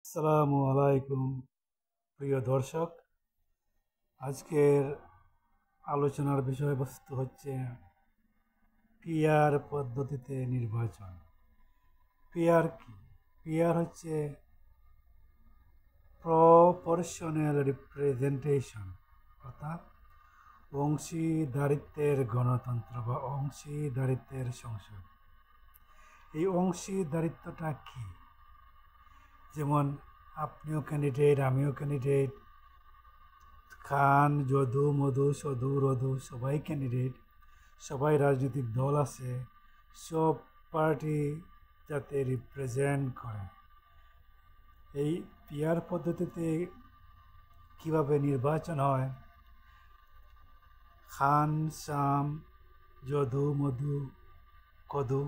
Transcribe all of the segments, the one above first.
আসসালামু আলাইকুম প্রিয় দর্শক। আজকের আলোচনার বিষয়বস্তু হচ্ছে পিআর পদ্ধতিতে নির্বাচন। পিআর কি? পিআর হচ্ছে প্রপোর্শনাল রিপ্রেজেন্টেশন, অর্থাৎ অংশীদারিত্বের গণতন্ত্র বা অংশীদারিত্বের সংসদ। এই অংশীদারিত্বটা কি? যেমন আপনিও ক্যান্ডিডেট, আমিও ক্যান্ডিডেট, খান, যদু, মধু, সধু, রধু সবাই ক্যান্ডিডেট, সবাই রাজনৈতিক দল আছে, সব পার্টি যাতে রিপ্রেজেন্ট করে। এই পিআর পদ্ধতিতে কিভাবে নির্বাচন হয়? খান, শাম, যদু, মধু, কদু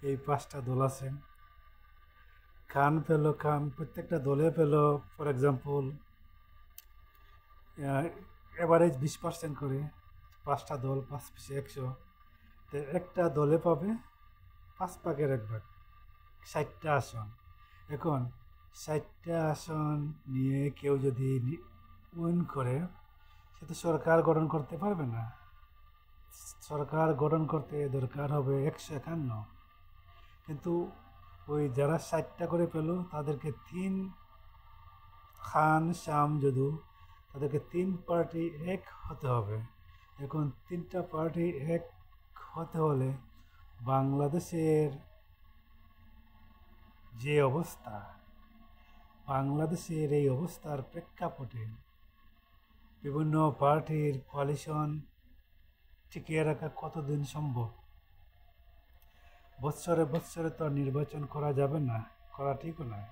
এই 5টা দল আছে। খান প্রত্যেকটা দলে পেল ফর এক্সাম্পল এভারেজ 20% করে। 5টা দল, 5×100, তো একটা দলে পাবে 5/1 60টা আসন। এখন 60টা আসন নিয়ে কেউ যদি উইন করে, সে তো সরকার গঠন করতে পারবে না। সরকার গঠন করতে দরকার হবে 151। কিন্তু ওই যারা 60টা করে পেল তাদেরকে খান, শাম, যদু তাদেরকে 3 পার্টি এক হতে হবে। এখন 3টা পার্টি এক হতে হলে বাংলাদেশের যে অবস্থা, বাংলাদেশের এই অবস্থার প্রেক্ষাপটে বিভিন্ন পার্টির কোয়ালিশন টিকিয়ে রাখা কতদিন সম্ভব? বৎসরে বৎসরে তো নির্বাচন করা যাবে না, করা ঠিকও নয়।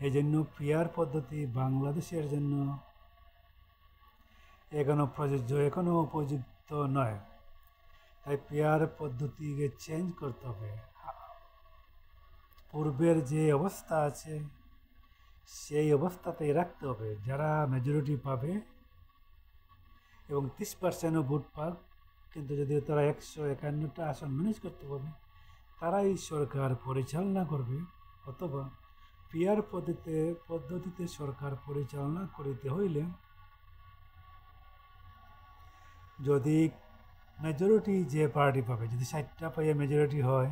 এই জন্য পিআর পদ্ধতি বাংলাদেশের জন্য এখনো প্রযোজ্য, এখনো উপযুক্ত নয়। তাই পিআর পদ্ধতিকে চেঞ্জ করতে হবে। পূর্বের যে অবস্থা আছে সেই অবস্থাতেই রাখতে হবে। যারা মেজরিটি পাবে এবং 30%ও ভোট পাক, কিন্তু যদি তারা 151টা আসন ম্যানেজ করতে পারবে, তারাই সরকার পরিচালনা করবে। অথবা পিআর পদ্ধতিতে সরকার পরিচালনা করিতে হইলে যদি মেজরিটি যে পার্টি পাবে, যদি 60টা পাইয়ে মেজরিটি হয়,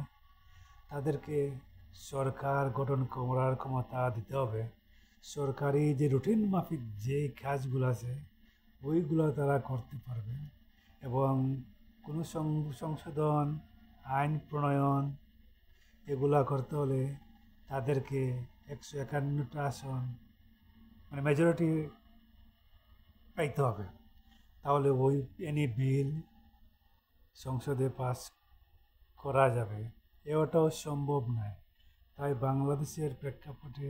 তাদেরকে সরকার গঠন করার ক্ষমতা দিতে হবে। সরকারি যে রুটিন মাফিক যে কাজগুলো আছে ওইগুলো তারা করতে পারবে। এবং কোনো সংশোধন, আইন প্রণয়ন এগুলা করতে হলে তাদেরকে 151টা আসন মানে মেজরিটি পাইতে হবে। তাহলে ওই এনি বিল সংসদে পাস করা যাবে। এটাও সম্ভব নয়। তাই বাংলাদেশের প্রেক্ষাপটে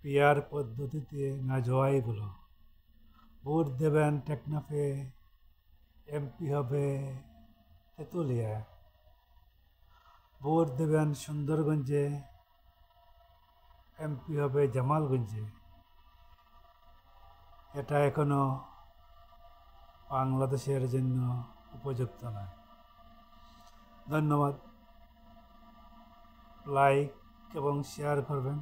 পিআর পদ্ধতিতে না যাওয়াই ভালো। ভোট দেবেন টেকনাফে, এমপি হবে তেঁতুলিয়া। ভোট দেবেন সুন্দরগঞ্জে, এমপি হবে জামালগঞ্জে। এটা এখনো বাংলাদেশের জন্য উপযুক্ত নয়। ধন্যবাদ। লাইক এবং শেয়ার করবেন।